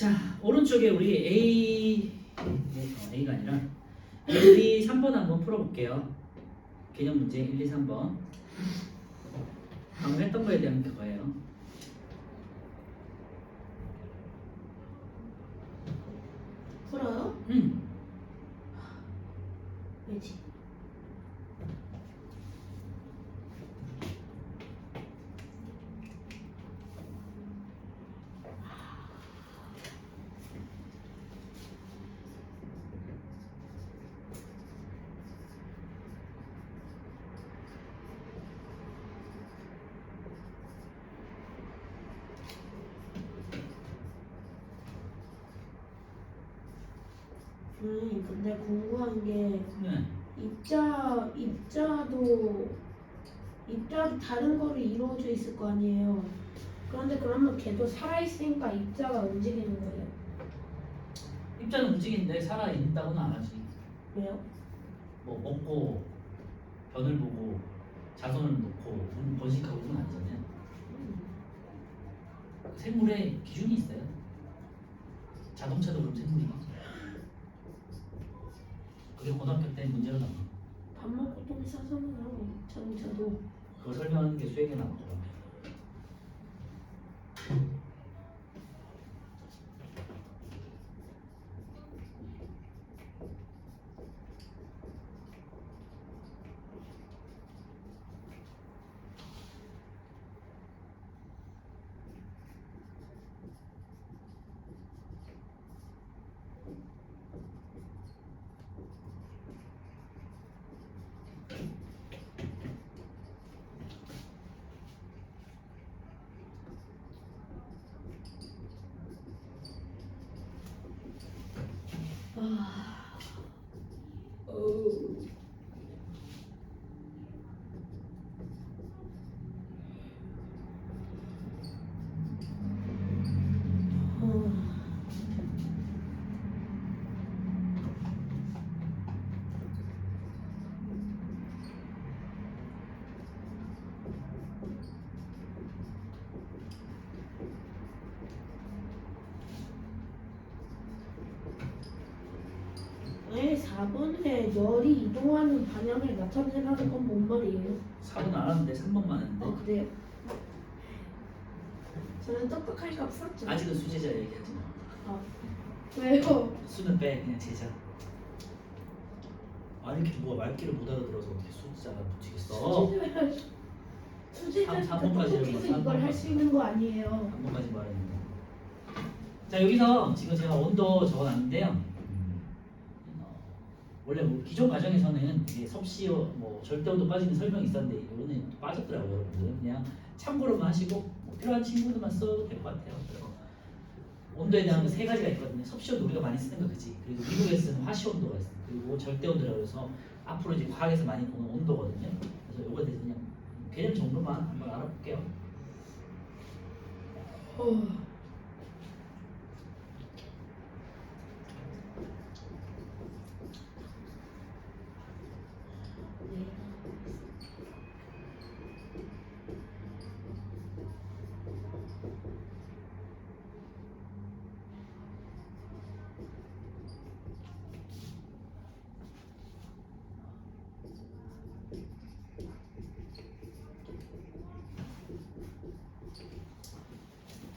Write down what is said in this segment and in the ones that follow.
자, 오른쪽에 우리 A가 아니라 1, 2, 3번 한번 풀어볼게요. 개념 문제 1, 2, 3번. 방금 했던 거에 대한 그거예요. 풀어요? 응. 왜지? 근데 궁금한 게 네. 입자도 다른 거로 이루어져 있을 거 아니에요. 그런데 그러면 걔도 살아있으니까 입자가 움직이는 거예요. 입자는 움직이는데 살아있다고는 안 하지. 왜요? 뭐 먹고 변을 보고 자손을 놓고 번식하고 그건 아니잖아요. 생물에 기준이 있어요. 자동차도 그럼 생물이고. 그게 고등학교 때 문제로 나와. 밥 먹고 똥 싸서는 하고 자동차도. 그거 설명하는 게 수행에 나오더라고요. 네, 4번에 열이 이동하는 방향을 나타내라는 건 뭔 말이에요? 4번 안 하는데 3번만 했는데. 그래요? 저는 똑똑하니까 풀었죠. 아직은 수제자 얘기하지 마. 왜요? 수는 빼, 그냥 제자. 아니 이렇게 뭐가 말귀를 못 알아들어서 어떻게 수제자가 붙이겠어? 수제자 삼 번까지 여기 똑똑해서 이걸 할 수 있는 거 아니에요. 한 번까지 말했는데. 자 여기서 지금 제가 온도 적어놨는데요. 원래 뭐 기존 과정에서는 이게 섭씨 뭐 절대온도 빠지는 설명이 있었는데 이거는 빠졌더라고요, 여러분들. 그냥 참고로만 하시고 뭐 필요한 친구들만 써도 될 것 같아요. 그래서 온도에 대한 세 가지가 있거든요. 섭씨온도 우리가 많이 쓰는 거 그지. 그리고 미국에서는 화씨온도가 있어요. 그리고 절대온도라고 해서 앞으로 이제 과학에서 많이 보는 온도거든요. 그래서 이거에 대해서 그냥 개념 정도만 한번 알아볼게요.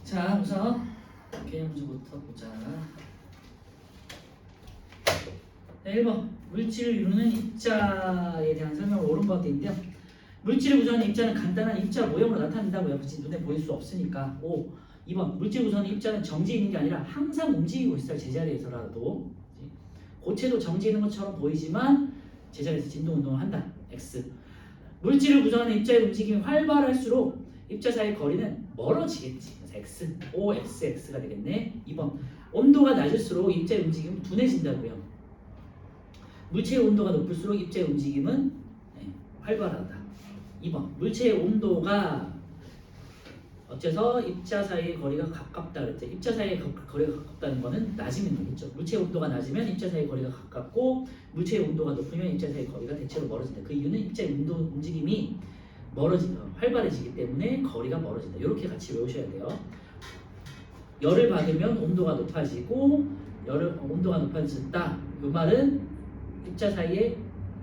자, 우선 개념 문제부터 보자. 네, 1번 물질을 이루는 입자에 대한 설명을 오른바닥에 있는데요. 물질을 구성하는 입자는 간단한 입자 모형으로 나타낸다고요. 그치? 눈에 보일 수 없으니까. 2번 물질 구성하는 입자는 정지해 있는 게 아니라 항상 움직이고 있어요. 제자리에서라도. 그치? 고체도 정지해 있는 것처럼 보이지만 제자리에서 진동 운동을 한다. X. 물질을 구성하는 입자의 움직임이 활발할수록 입자 사이의 거리는 멀어지겠지. 그래서 X, OXX가 되겠네. 2번 온도가 낮을수록 입자의 움직임은 둔해진다고요. 물체의 온도가 높을수록 입자의 움직임은 활발하다. 2번 물체의 온도가 어째서 입자 사이의 거리가 가깝다 그랬죠. 입자 사이의 거리가 가깝다는 거는 낮으면 되겠죠. 물체의 온도가 낮으면 입자 사이의 거리가 가깝고 물체의 온도가 높으면 입자 사이의 거리가 대체로 멀어진다. 그 이유는 입자의 움직임이 활발해지기 때문에 거리가 멀어진다. 이렇게 같이 외우셔야 돼요. 열을 받으면 온도가 높아지고 온도가 높아졌다. 이 말은 입자 사이에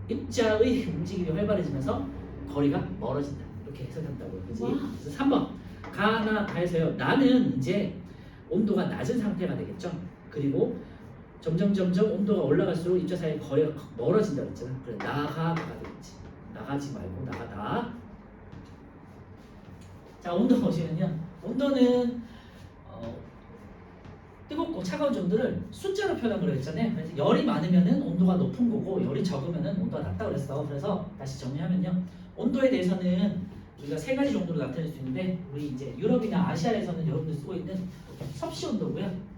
입자의 움직임이 활발해지면서 거리가 멀어진다. 이렇게 해석한다고요. 그지? 와. 그래서 3번 가나 다해서요. 나는 이제 온도가 낮은 상태가 되겠죠. 그리고 점점 온도가 올라갈수록 입자 사이의 거리가 멀어진다고 했잖아. 그래 나가가 되겠지. 나가지 말고 나가다. 자, 온도 보시면요. 온도는 뜨겁고 차가운 정도를 숫자로 표현한 거라고 했잖아요. 그래서 열이 많으면은 온도가 높은 거고 열이 적으면은 온도가 낮다 그랬어. 그래서 다시 정리하면요. 온도에 대해서는 우리가 세 가지 정도로 나타낼 수 있는데 우리 이제 유럽이나 아시아에서는 여러분들 쓰고 있는 섭씨 온도고요.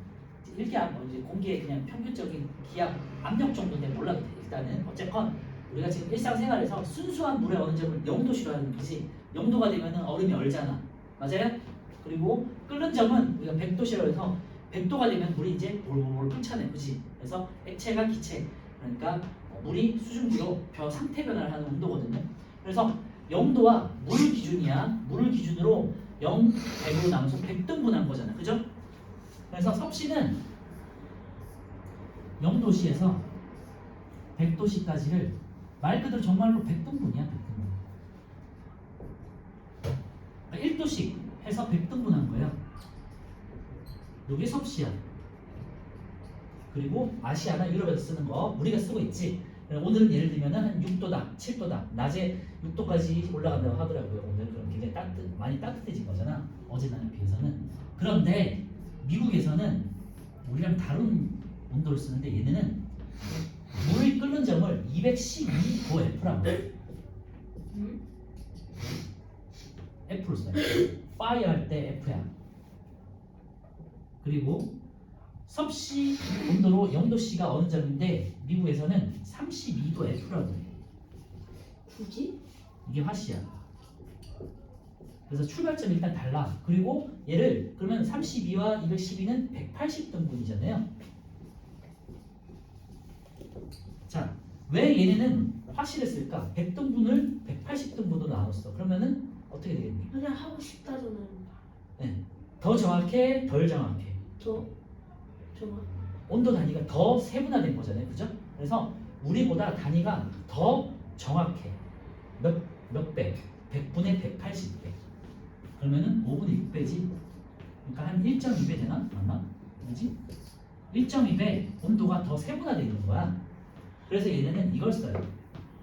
이렇게 이제 공기의 그냥 평균적인 기압 압력 정도인데 몰라도 돼. 일단은 어쨌건 우리가 지금 일상생활에서 순수한 물의 어느 점을 0도씨로 하는 거지. 0도가 되면은 얼음이 얼잖아. 맞아요? 그리고 끓는 점은 우리가 100도씨라고 해서 100도가 되면 물이 이제 볼볼 끓잖아요. 그치? 그래서 액체가 기체. 그러니까 물이 수증기로 상태 변화를 하는 온도거든요. 그래서 0도와 물 기준이야. 물을 기준으로 0, 100으로 나눠서 100등분한 거잖아. 그죠? 그래서 섭씨는 0도씨에서 100도씨까지를 말 그대로 정말로 100등분이야. 100등분. 그러니까 1도씩 해서 100등분한 거예요. 이게 섭씨야. 그리고 아시아나 유럽에서 쓰는 거 우리가 쓰고 있지. 오늘은 예를 들면 한 6도다, 7도다. 낮에 6도까지 올라간다고 하더라고요. 오늘 그럼 굉장히 많이 따뜻해진 거잖아. 어제 날에 비해서는. 그런데 미국에서는 우리랑 다른 온도를 쓰는데 얘네는 물이 끓는 점을 212도 F라고 해. F로 써요. 파이어 할 때 F야. 그리고 섭씨 온도로 0도씨가 어느 점인데 미국에서는 32도 F라고 해. 굳이? 이게 화씨야. 그래서 출발점이 일단 달라. 그리고 얘를 그러면 32와 212는 180등분이잖아요. 자, 왜 얘네는 화씨를 쓸까? 100등분을 180등분으로 나눴어. 그러면은 어떻게 되겠니? 그냥 하고 싶다잖아요. 네. 더 정확해, 덜 정확해. 저 정말 온도 단위가 더 세분화된 거잖아요. 그죠? 그래서 우리보다 단위가 더 정확해. 몇 배? 100분의 180배. 그러면은 5분의 6배지. 그러니까 한 1.2배 되나? 맞나? 그지? 1.2배 온도가 더 세분화되어 있는 거야. 그래서 얘네는 이걸 써요.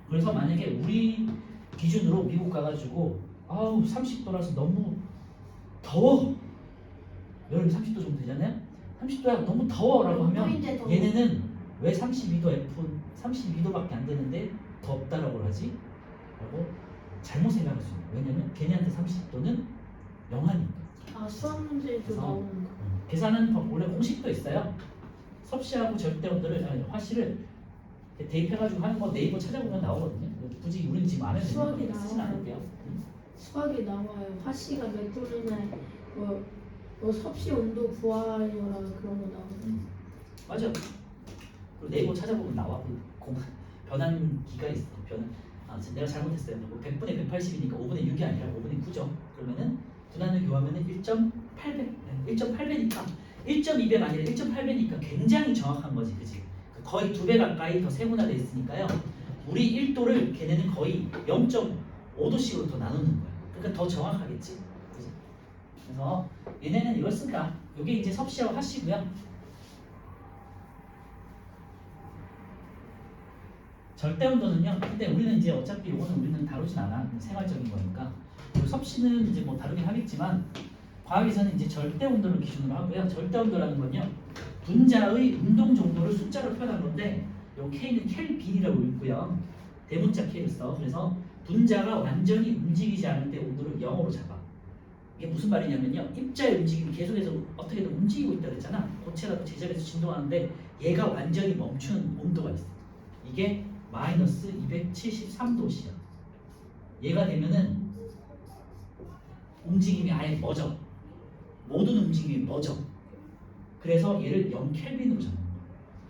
그래서 만약에 우리 기준으로 미국 가가지고 아우 30도라서 너무 더워. 여름이 30도 정도 되잖아요. 30도야 너무 더워라고 하면 온도인데 더워. 얘네는 왜 32도 F 32도밖에 안 되는데 덥다라고 하지? 라고 잘못 생각할 수 있는 거예요. 왜냐면 걔네한테 30도는 영하니까. 아 수학 문제에도 그래서 나오는 거. 계산은 원래 공식도 있어요. 섭씨하고 절대온도를 화씨를 대입해가지고 하는 거 네이버 찾아보면 나오거든요. 굳이 우리는 지금 안 해도 수학이 되는 거 쓰진 나와요. 않을게요. 수학에 나와요. 화씨가 몇 도면에 뭐 섭씨 온도 구하여라 그런 거 나오거든요. 맞아. 그리고 네이버 찾아보면 나와. 변환기가 있어. 내가 잘못했어요. 100분의 180이니까 5분의 6이 아니라 5분의 9죠. 그러면은 분한을 교하면은 1.8배. 1.8배니까 1.2배가 아니라 1.8배니까 굉장히 정확한 거지, 그지? 거의 2배 가까이 더 세분화돼 있으니까요. 우리 1도를 걔네는 거의 0.5도씩으로 더 나누는 거야. 그러니까 더 정확하겠지, 그지? 그래서 얘네는 이걸 쓴다. 이게 이제 섭씨와 화씨고요. 절대 온도는요. 근데 우리는 이제 어차피 이거는 우리는 다루진 않아. 생활적인 거니까. 그리고 섭씨는 이제 뭐 다루긴 하겠지만 과학에서는 이제 절대 온도를 기준으로 하고요. 절대 온도라는 건요. 분자의 운동 정도를 숫자로 표현한 건데 요 K는 켈빈이라고 읽고요. 대문자 K를 써. 그래서 분자가 완전히 움직이지 않을 때 온도를 0으로 잡아. 이게 무슨 말이냐면요. 입자의 움직임이 계속해서 어떻게든 움직이고 있다고 했잖아. 고체라도 제자리에서 진동하는데 얘가 완전히 멈추는 온도가 있어. 이게 마이너스 273도씨야. 얘가 되면은 움직임이 아예 멎어. 모든 움직임이 멎어. 그래서 얘를 0켈빈으로 잡는 거야.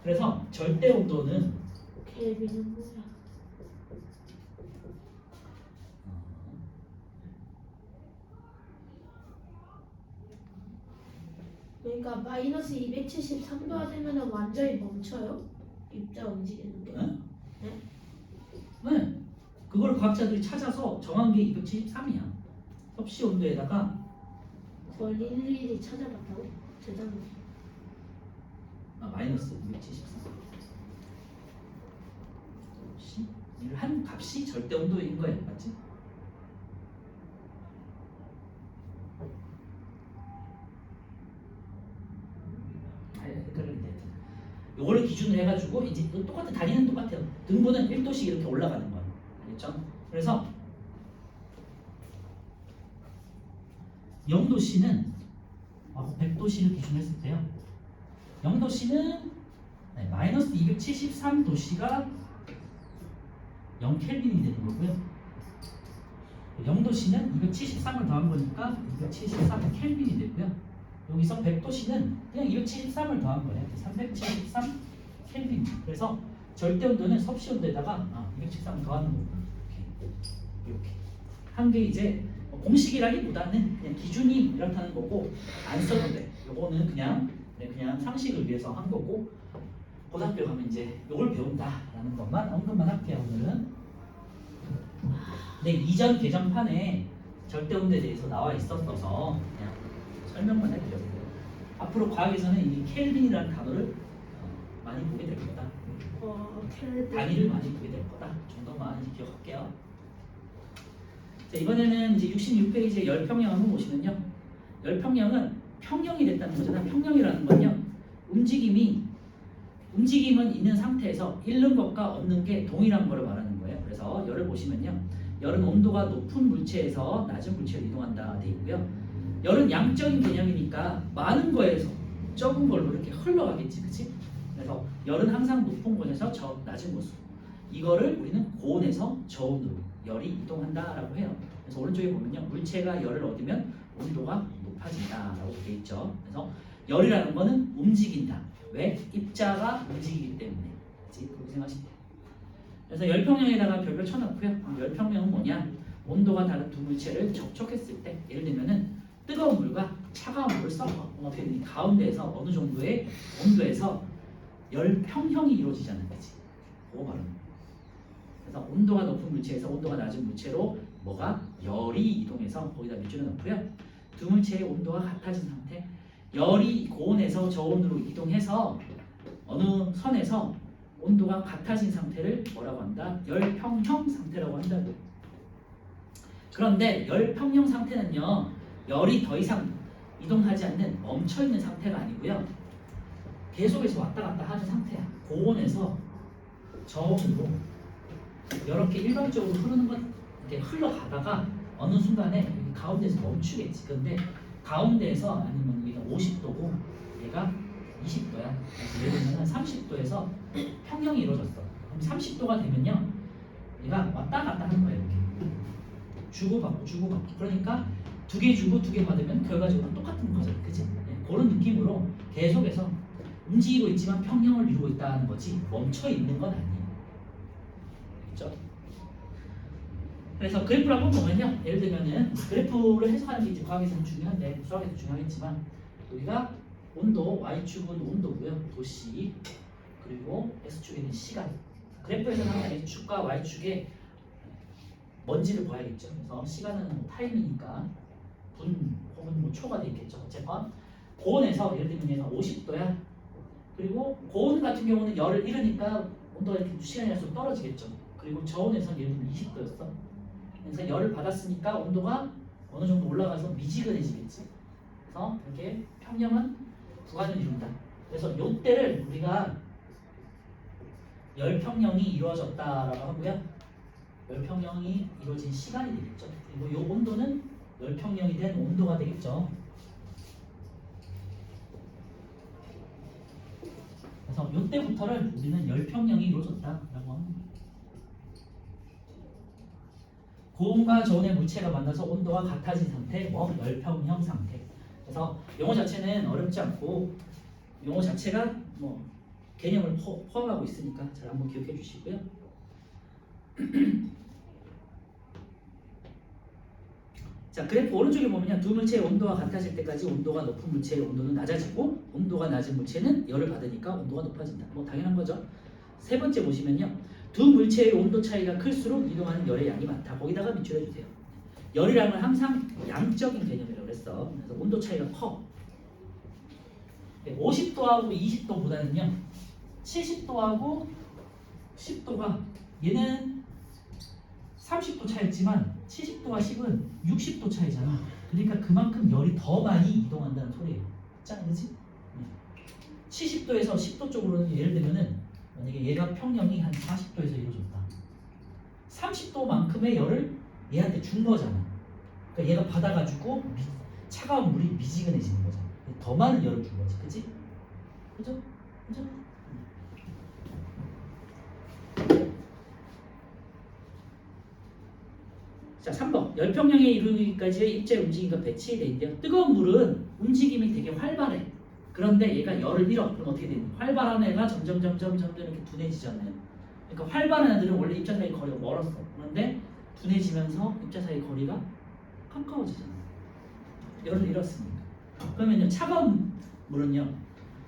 그래서 절대 온도는 켈빈은 뭐야? 그러니까 마이너스 273도가 되면 완전히 멈춰요? 입자 움직이는 게? 응? 네? 네. 그걸 과학자들이 찾아서 정한 게 273이야. 섭씨 온도에다가 그걸 일일이 찾아봤다고? 대단해. 마이너스 273. 이를 한 값이 절대 온도인 거예요, 맞지? 헷갈리는데. 요거를 기준으로 해가지고 이제 이거 똑같은 단위는 똑같아요. 등분은 1도씩 이렇게 올라가는 거예요. 알겠죠? 그래서 0도씨는 100도씨를 기준으로 했을 때요. 0도씨는 마이너스 273도씨가 0켈빈이 되는 거고요. 0도씨는 273을 더한 거니까 273켈빈이 되고요. 여기서 100도씨는 그냥 273을 더한 거예요. 373 켈빈. 그래서 절대 온도는 섭씨 온도에다가 273을 더하는 거고 이렇게 한 게 이제 공식이라기보다는 그냥 기준이 이렇다는 거고 안 써도 돼. 요거는 그냥 상식을 위해서 한 거고 고등학교 가면 이제 요걸 배운다라는 것만 언급만 할게요 오늘은. 근데 이전 개정판에 절대 온도에 대해서 나와 있었어서 그냥 설명만 해드렸고요. 앞으로 과학에서는 이 켈빈이라는 단어를 많이 보게 될 거다. 켈빈. 단위를 많이 보게 될 거다. 정도만 이제 기억할게요. 자, 이번에는 이제 66페이지에 열평형을 한번 보시면요. 열평형은 평형이 됐다는 거잖아요. 평형이라는 건요. 움직임은 있는 상태에서 잃는 것과 얻는 게 동일한 거를 말하는 거예요. 그래서 열을 보시면요. 열은 온도가 높은 물체에서 낮은 물체로 이동한다 돼 있고요. 열은 양적인 개념이니까 많은 거에서 적은 걸로 이렇게 흘러가겠지, 그치? 그래서 열은 항상 높은 곳에서 낮은 곳으로. 이거를 우리는 고온에서 저온으로 열이 이동한다라고 해요. 그래서 오른쪽에 보면요, 물체가 열을 얻으면 온도가 높아진다라고 되어 있죠. 그래서 열이라는 거는 움직인다. 왜? 입자가 움직이기 때문에. 그치? 그렇게 생각하시면 돼요. 그래서 열평형에다가 별별 쳐놓고요. 열평형은 뭐냐? 온도가 다른 두 물체를 접촉했을 때, 예를 들면은 뜨거운 물과 차가운 물을 섞어 가운데에서 어느 정도의 온도에서 열평형이 이루어지잖아요, 그치? 그거 말하는 거예요. 그래서 온도가 높은 물체에서 온도가 낮은 물체로 뭐가 열이 이동해서 거기다 밑줄을 넣고요. 두 물체의 온도가 같아진 상태, 열이 고온에서 저온으로 이동해서 어느 선에서 온도가 같아진 상태를 뭐라고 한다? 열평형 상태라고 한다고. 그런데 열평형 상태는요, 열이 더 이상 이동하지 않는 멈춰있는 상태가 아니고요, 계속해서 왔다 갔다 하는 상태야. 고온에서 저온으로 이렇게 일방적으로 흐르는 건 이렇게 흘러가다가 어느 순간에 여기 가운데에서 멈추겠지. 근데 가운데에서 아니면 여기가 50도고 얘가 20도야. 예를 들면 30도에서 평형이 이루어졌어. 그럼 30도가 되면요, 얘가 왔다 갔다 하는 거예요. 이렇게 주고받고 주고받고. 그러니까 두 개 주고 두 개 받으면 결과적으로 똑같은 거죠, 그치? 그런 느낌으로 계속해서 움직이고 있지만 평형을 이루고 있다는 거지 멈춰 있는 건 아니에요. 그렇죠? 그래서 그래프를 한번 보면요, 예를 들면은 그래프를 해석하는 게 이제 과학에서는 중요한데 수학에도 중요하겠지만, 여기가 온도, y축은 온도고요, 도시, 그리고 x축에는 시간. 그래프에서는 항상 x축과 y축에 먼지를 봐야겠죠. 그래서 시간은 뭐 타임이니까 분 혹은 뭐 초가 되겠죠. 어쨌건 고온에서 예를 들면 얘가 50도야. 그리고 고온 같은 경우는 열을 잃으니까 온도가 이렇게 시간이 갈수록 떨어지겠죠. 그리고 저온에서는 예를 들면 20도였어. 그래서 열을 받았으니까 온도가 어느 정도 올라가서 미지근해지겠지. 그래서 이렇게 평형은 구간을 이룬다. 그래서 요때를 우리가 열평형이 이루어졌다라고 하고요. 열평형이 이루어진 시간이 되겠죠. 그리고 요 온도는 열평형이 된 온도가 되겠죠. 그래서 요때부터를 우리는 열평형이 이루어졌다라고 합니다. 고온과 저온의 물체가 만나서 온도가 같아진 상태, 열평형 상태. 그래서 용어 자체는 어렵지 않고 용어 자체가 개념을 포함하고 있으니까 잘 한번 기억해 주시고요. 자, 그래프 오른쪽에 보면요. 두 물체의 온도가 같아질 때까지 온도가 높은 물체의 온도는 낮아지고 온도가 낮은 물체는 열을 받으니까 온도가 높아진다. 뭐 당연한 거죠. 세 번째 보시면요. 두 물체의 온도 차이가 클수록 이동하는 열의 양이 많다. 거기다가 밑줄해 주세요. 열이라는 건 항상 양적인 개념이라고 그랬어. 그래서 온도 차이가 커. 50도하고 20도보다는요. 70도하고 10도가 얘는 30도 차이지만 70도와 10은 60도 차이잖아. 그러니까 그만큼 열이 더 많이 이동한다는 소리예요. 짱, 그지? 70도에서 10도 쪽으로는 예를 들면은 만약에 얘가 평형이 한 40도에서 이루어졌다. 30도만큼의 열을 얘한테 준 거잖아. 그러니까 얘가 받아가지고 차가운 물이 미지근해지는 거잖아. 더 많은 열을 준 거지, 그지? 그죠? 그죠? 자, 3번. 열평형에 이르기까지의 입자의 움직임과 배치되어 있는데요. 뜨거운 물은 움직임이 되게 활발해. 그런데 얘가 열을 잃어. 그럼 어떻게 되니? 활발한 애가 점점 이렇게 둔해지잖아요. 그러니까 활발한 애들은 원래 입자 사이 거리가 멀었어. 그런데 둔해지면서 입자 사이 거리가 가까워지잖아요. 열을 잃었으니까. 그러면요, 차가운 물은요,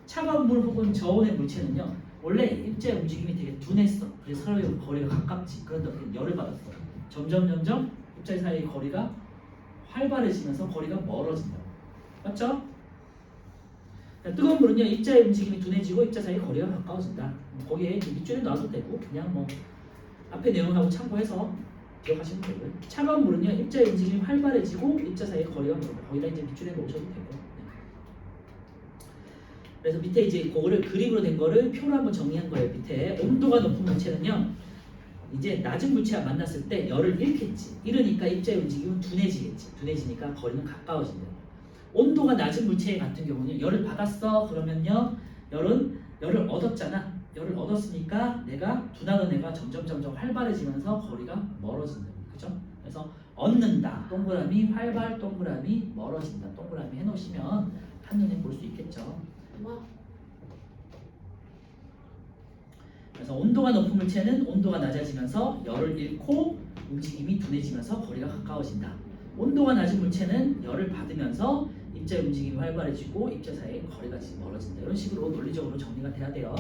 차가운 물 혹은 저온의 물체는요, 원래 입자의 움직임이 되게 둔했어. 그래서 서로의 거리가 가깝지. 그런데 열을 받았어. 점점 입자 사이의 거리가 활발해지면서 거리가 멀어진다. 맞죠? 뜨거운 물은요, 입자의 움직임이 둔해지고 입자 사이의 거리가 가까워진다. 거기에 밑줄에 놔도 되고 그냥 뭐 앞에 내용하고 참고해서 기억하시면 되고요. 차가운 물은요, 입자의 움직임이 활발해지고 입자 사이의 거리가 멀다. 거기다 이제 밑줄에 놓으셔도 되고. 그래서 밑에 이제 그거를 그림으로 된 거를 표로 한번 정리한 거예요. 밑에 온도가 높은 물체는요, 이제 낮은 물체와 만났을 때 열을 잃겠지. 이러니까 입자의 움직임은 둔해지겠지. 둔해지니까 거리는 가까워진다. 온도가 낮은 물체 같은 경우는 열을 받았어. 그러면요, 열을 얻었잖아. 열을 얻었으니까 내가 둔하던 애가 점점 활발해지면서 거리가 멀어진다. 그죠? 그래서 얻는다. 동그라미 활발, 동그라미 멀어진다. 동그라미 해놓으시면 한눈에 볼 수 있겠죠. 그래서 온도가 높은 물체는 온도가 낮아지면서 열을 잃고 움직임이 둔해지면서 거리가 가까워진다. 온도가 낮은 물체는 열을 받으면서 입자의 움직임이 활발해지고 입자 사이의 거리가 멀어진다. 이런 식으로 논리적으로 정리가 돼야 돼요.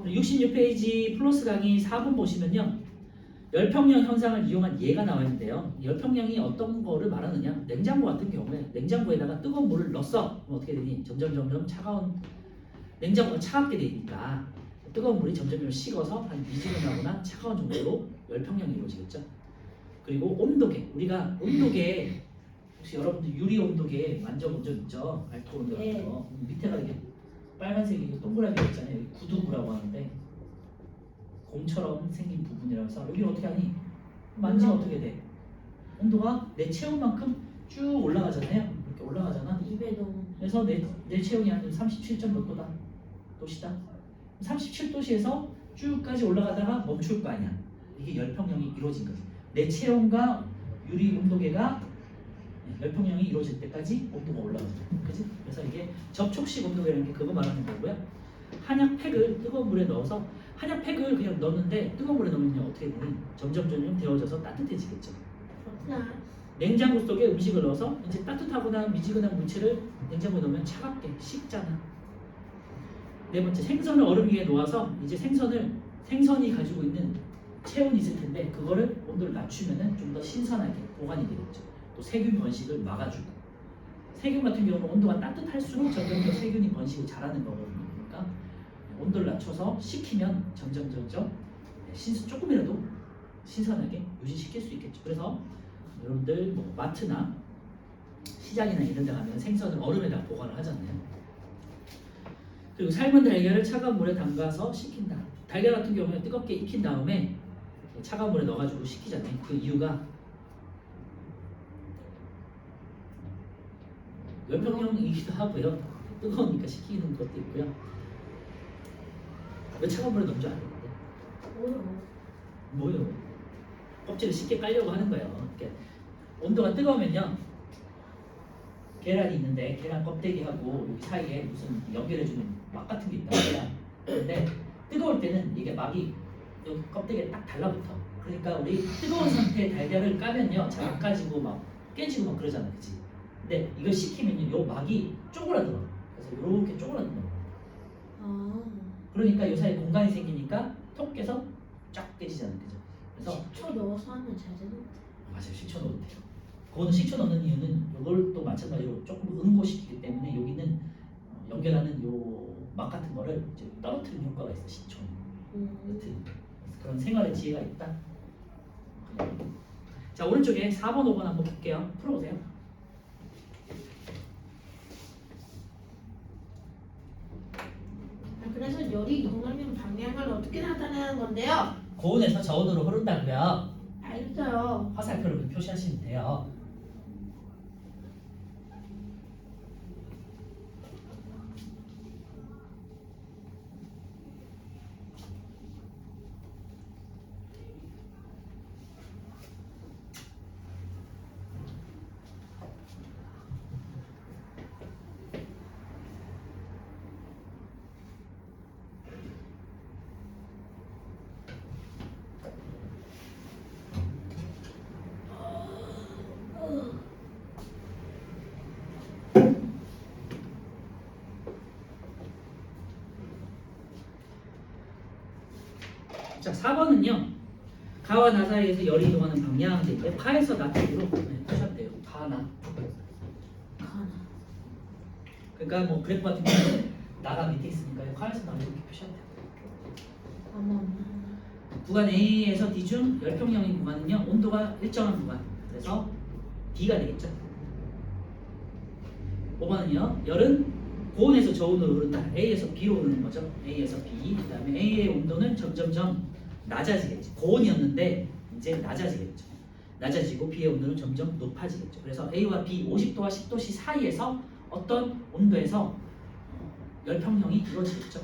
66페이지 플러스 강의 4번 보시면요, 열평형 현상을 이용한 예가 나와 있는데요. 열평형이 어떤 거를 말하느냐? 냉장고 같은 경우에 냉장고에다가 뜨거운 물을 넣었어. 그럼 어떻게 되니? 점점 차가운 냉장고가 차갑게 되니까 뜨거운 물이 점점 식어서 한 미지근하거나 차가운 정도로 열평형이 이루어지겠죠. 그리고 온도계, 우리가 온도계 혹시 여러분들 유리 온도계 만져본 적 있죠? 알토 온도 같은 거. 밑에가 이렇게 빨간색이 동그랗게 있잖아요. 구두부라고 하는데 공처럼 생긴 부분이라서 여기 어떻게 하니? 만지면 어떻게 돼? 온도가 내 체온만큼 쭉 올라가잖아요. 이렇게 올라가잖아. 200도. 그래서 내 체온이 한 37점 몇 도다? 도시다. 37도시에서 쭉까지 올라가다가 멈출 거 아니야. 이게 열평형이 이루어진 거지. 내 체온과 유리 온도계가 열평형이 이루어질 때까지 온도가 올라가죠. 그지? 그래서 이게 접촉식 온도계라는 게 그거 말하는 거고요. 한약팩을 뜨거운 물에 넣어서 한약팩을 그냥 넣는데 뜨거운 물에 넣으면 어떻게 되니? 점점 데워져서 따뜻해지겠죠. 그렇구나. 냉장고 속에 음식을 넣어서 이제 따뜻하거나 미지근한 물체를 냉장고에 넣으면 차갑게 식잖아. 네 번째, 생선을 얼음 위에 놓아서 이제 생선이 가지고 있는 체온이 있을 텐데 그거를 온도를 낮추면은 좀 더 신선하게 보관이 되겠죠. 또 세균 번식을 막아주고, 세균 같은 경우는 온도가 따뜻할수록 점점 더 세균이 번식을 잘하는 거거든요. 그러니까 온도를 낮춰서 식히면 점점 조금이라도 신선하게 유지시킬 수 있겠죠. 그래서 여러분들 뭐 마트나 시장이나 이런 데 가면 생선을 얼음에다 보관을 하잖아요. 그리고 삶은 달걀을 차가운 물에 담가서 식힌다. 달걀 같은 경우에 뜨겁게 익힌 다음에 차가운 물에 넣어가지고 식히잖아요. 그 이유가 열평형이기도 하고요. 뜨거우니까 식히는 것도 있고요. 왜 차가운 물에 넣은 줄 아는데? 뭐요? 껍질을 쉽게 깔려고 하는 거예요. 이렇게 온도가 뜨거우면요, 계란이 있는데 계란 껍데기하고 여기 사이에 무슨 연결해주는 막 같은 게 있단 말이야. 근데 뜨거울 때는 이게 막이 여기 껍데기에 딱 달라붙어. 그러니까 우리 뜨거운 상태의 달걀을 까면요 잘 안 까지고 막 깨지고 막 그러잖아, 그치? 근데 이걸 식히면요 요 막이 쪼그라들어. 그래서 이렇게 쪼그라든다. 아, 그러니까 요 사이에 공간이 생기니까 톡 깨서 쫙 깨지잖아, 그죠? 그래서 10초 넣어서 하면 잘 되는데. 맞아요, 식초 넣어도 돼요. 그거는 식초 넣는 이유는 이걸 또 마찬가지로 조금 응고시키기 때문에 여기는 연결하는 요 막 같은 거를 이제 떨어뜨리는 효과가 있어, 식초는. 여튼 그런 생활의 지혜가 있다. 자, 오른쪽에 4번, 5번 한번 볼게요. 풀어보세요. 그래서 열이 이동하면 방향을 어떻게 나타내는 건데요? 고온에서 저온으로 흐른다고요. 알겠어요. 화살표로 그렇게 표시하시면 돼요. 자, 4번은요. 가와 나 사이에서 열이 이동하는 방향인데 가에서 나 쪽으로 표시하면 돼요. 가, 나. 가나. 그러니까 뭐 그래프 같은 경우는 나가 밑에 있으니까 가에서 나 이렇게 표시하면 돼요. 어머. 구간 A에서 D 중 열평형인 구간은요. 온도가 일정한 구간. 그래서 D가 되겠죠. 5번은요. 열은 고온에서 저온으로 흐른다. A에서 B로 흐르는 거죠. A에서 B. 그 다음에 A의 온도는 점점점 낮아지겠죠. 고온이었는데 이제 낮아지겠죠. 낮아지고 B의 온도는 점점 높아지겠죠. 그래서 A와 B 50도와 10도씨 사이에서 어떤 온도에서 열평형이 이루어지겠죠.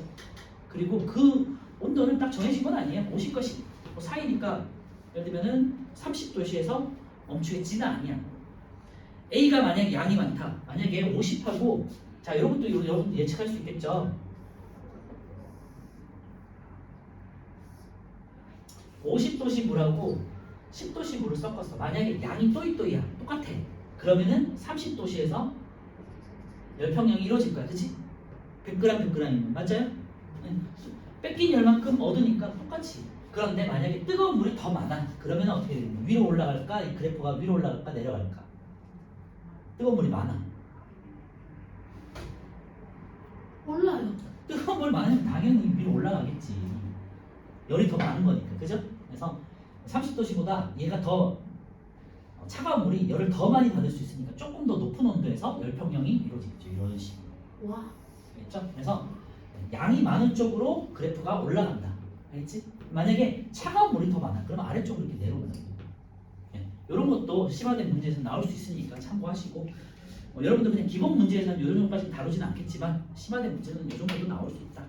그리고 그 온도는 딱 정해진 건 아니에요. 50도씨 뭐 사이니까 예를 들면은 30도씨에서 멈추겠지는 아니야. A가 만약 양이 많다. 만약에 50하고 자 이런 것도 여러분 예측할 수 있겠죠. 50도씨 물하고 10도씨 물을 섞었어. 만약에 양이 또이또이야. 똑같아. 그러면은 30도씨에서 열평형이 이루어질 거야. 그치? 100g 100g이면 맞아요? 뺏긴 열만큼 얻으니까 똑같이. 그런데 만약에 뜨거운 물이 더 많아. 그러면 어떻게 되는 거야? 위로 올라갈까? 이 그래프가 위로 올라갈까? 내려갈까? 뜨거운 물이 많아. 몰라요. 뜨거운 물 많으면 당연히 위로 올라가겠지. 열이 더 많은 거니까. 그죠? 그래서 30도씨보다 얘가 더 차가운 물이 열을 더 많이 받을 수 있으니까 조금 더 높은 온도에서 열평형이 이루어지겠죠. 이런 식으로. 와. 알겠죠? 그래서 양이 많은 쪽으로 그래프가 올라간다. 알겠지? 만약에 차가운 물이 더 많아. 그러면 아래쪽으로 이렇게 내려오는 거예요. 이런 것도 심화된 문제에서 나올 수 있으니까 참고하시고 여러분들 그냥 기본 문제에서는 이 정도까지 다루진 않겠지만 심화된 문제는 이 정도도 나올 수 있다.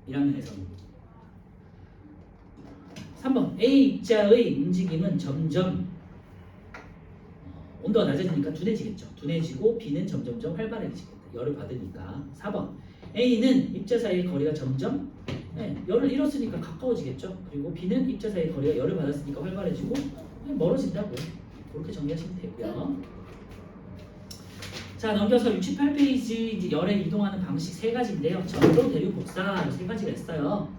1학년에서는 3번 A 입자의 움직임은 점점 온도가 낮아지니까 둔해지겠죠. 둔해지고 B는 점점점 활발해지겠다. 열을 받으니까. 4번 A는 입자 사이의 거리가 점점 열을 잃었으니까 가까워지겠죠. 그리고 B는 입자 사이의 거리가 열을 받았으니까 활발해지고 멀어진다고. 그렇게 정리하시면 되고요. 자, 넘겨서 68페이지 이제 열에 이동하는 방식 세 가지인데요. 전도, 대류, 복사 세 가지가 있어요.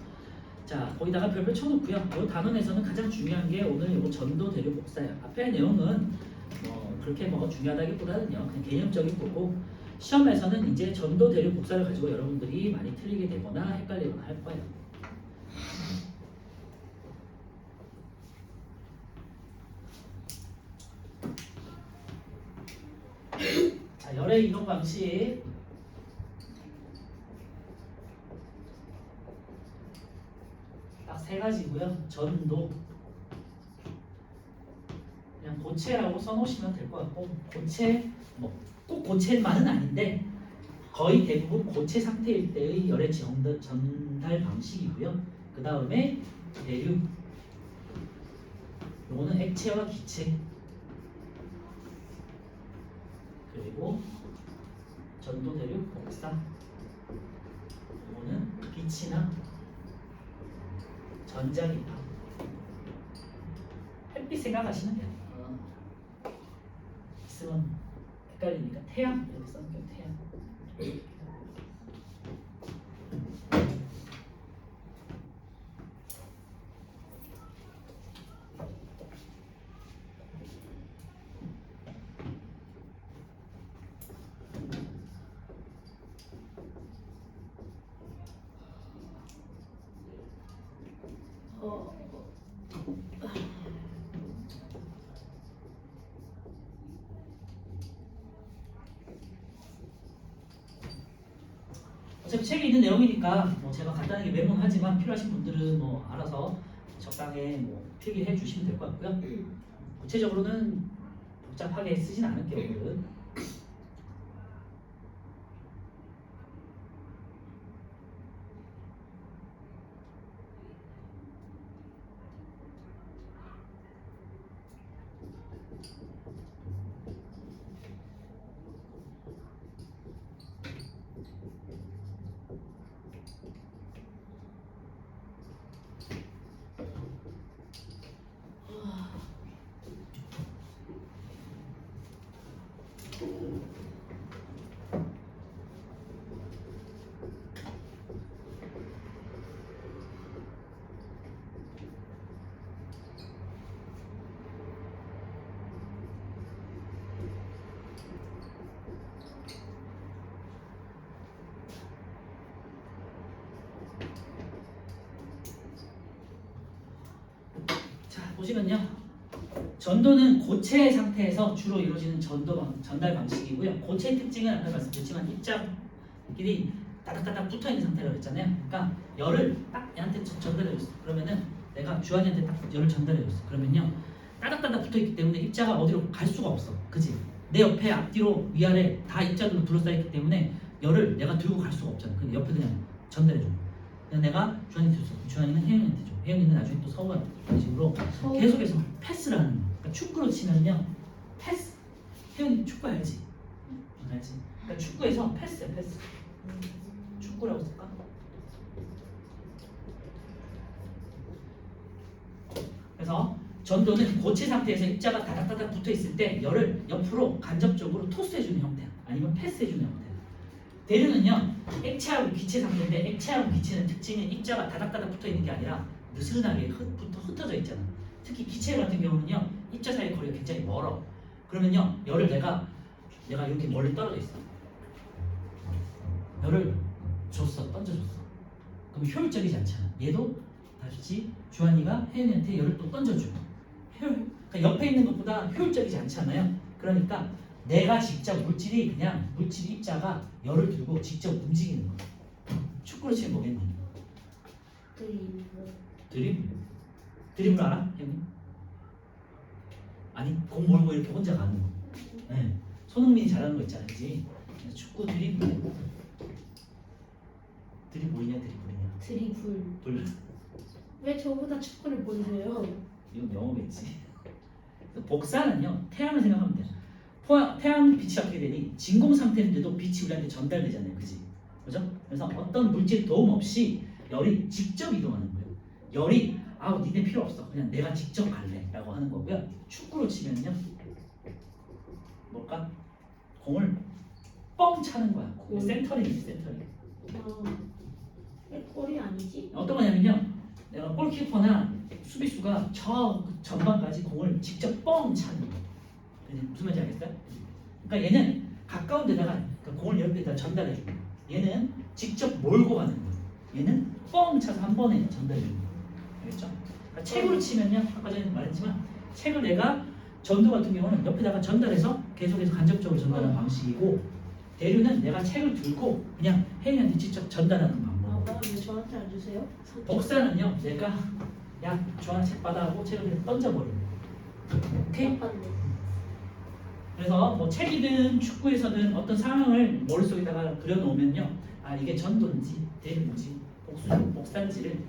자, 거기다가 별표 쳐놓고요. 이 단원에서는 가장 중요한 게 오늘 이거 전도, 대류, 복사예요. 앞에 내용은 그렇게 중요하다기보다는요, 그냥 개념적인 거고 시험에서는 이제 전도, 대류, 복사를 가지고 여러분들이 많이 틀리게 되거나 헷갈리거나 할 거예요. 자, 열의 이동 방식. 딱 세 가지고요. 전도. 그냥 고체라고 써놓으시면 될 것 같고 고체 꼭 고체만은 아닌데 거의 대부분 고체 상태일 때의 열의 전달 방식이고요. 그 다음에 대류. 요거는 액체와 기체. 그리고 전도, 대류, 복사. 요거는 빛이나 전자기파. 햇빛 생각하시면 돼요. 있으면 헷갈리니까 태양 이렇게 써볼게요. 태양. 어차피 책에 있는 내용이니까 뭐 제가 간단하게 메모는 하지만 필요하신 분들은 뭐 알아서 적당히 뭐 필기해 주시면 될 것 같고요. 구체적으로는 복잡하게 쓰진 않을게요. 오늘은. 자 보시면요. 전도는 고체 상태에서 주로 이루어지는 전달 방식이고요. 고체의 특징은 아까 말씀드렸지만 입자끼리 따닥따닥 붙어있는 상태라고 했잖아요. 그러니까 열을 딱 얘한테 전달해줬어. 그러면은 내가 주한이한테 딱 열을 전달해줬어. 그러면요 따닥따닥 붙어있기 때문에 입자가 어디로 갈 수가 없어. 그치? 내 옆에 앞뒤로 위아래 다 입자들로 둘러싸였기 때문에 열을 내가 들고 갈 수가 없잖아. 그냥 옆에 그냥 전달해줘. 그냥 내가 주한이한테 줬어. 주한이는 혜영이한테 줘. 혜영이는 나중에 또 서우한테 이런 식으로 계속해서 패스를 하는 거야. 그러니까 축구로 치면요 패스. 혜영이 축구 알지? 알지? 그러니까 축구에서 패스야 패스. 축구라고 쓸까? 그래서 전도는 고체 상태에서 입자가 다닥다닥 붙어 있을 때 열을 옆으로 간접적으로 토스해주는 형태야. 아니면 패스해주는 형태야. 대류는요 액체하고 기체 상태인데 액체하고 기체는 특징은 입자가 다닥다닥 붙어 있는 게 아니라 느슨하게 흩어져 있잖아. 특히 기체 같은 경우는요 입자 사이 거리가 굉장히 멀어. 그러면요 열을 내가 이렇게 멀리 떨어져 있어. 열을 줬어, 던져줬어. 그럼 효율적이지 않잖아. 얘도 다시 주한이가 혜연이한테 열을 또 던져주고. 그러니까 옆에 있는 것보다 효율적이지 않잖아요. 그러니까 내가 직접 물질 입자가 열을 들고 직접 움직이는 거. 축구로 치면 뭐겠니? 드리블 알아? 형님? 아니 공 몰고 이렇게 혼자 가는 거. 네. 손흥민이 잘하는 거 있잖아, 그지? 축구 드리블이냐? 드리블. 왜 저보다 축구를 모르세요? 이건 영어겠지. 복사는요 태양을 생각하면 돼. 태양 빛이 어떻게 되니 진공 상태인데도 빛이 우리한테 전달되잖아요, 그지? 그죠? 그래서 어떤 물질 도움 없이 열이 직접 이동하는 거예요. 열이 니네 필요 없어, 그냥 내가 직접 갈래라고 하는 거고요. 축구로 치면요 뭘까? 공을 뻥 차는 거야. 센터링이지, 센터링. 왜 골이 아니지? 어떤 거냐면요 내가 골키퍼나 수비수가 저 전방까지 공을 직접 뻥 차는 거예요. 무슨 말인지 알겠어요? 그러니까 얘는 가까운 데다가 공을 옆에다 전달해 주는 거예요. 얘는 직접 몰고 가는 거예요. 얘는 뻥 차서 한 번에 전달해 주는 거예요. 알겠죠? 그러니까 책으로 치면요 아까 전에 말했지만 책을 내가 전도 같은 경우는 옆에다가 전달해서 계속해서 간접적으로 전달하는 방식이고, 대류는 내가 책을 들고 그냥 혜인이한테 직접 전달하는 방법. 왜 저한테 안 주세요? 복사는요 내가 좋아하는 책 받아 하고 책을 그냥 던져버리는 거예요. 오케이? 그래서 뭐 책이든 축구에서든 어떤 상황을 머릿속에다가 그려놓으면요 이게 전도인지 대류인지 복사인지를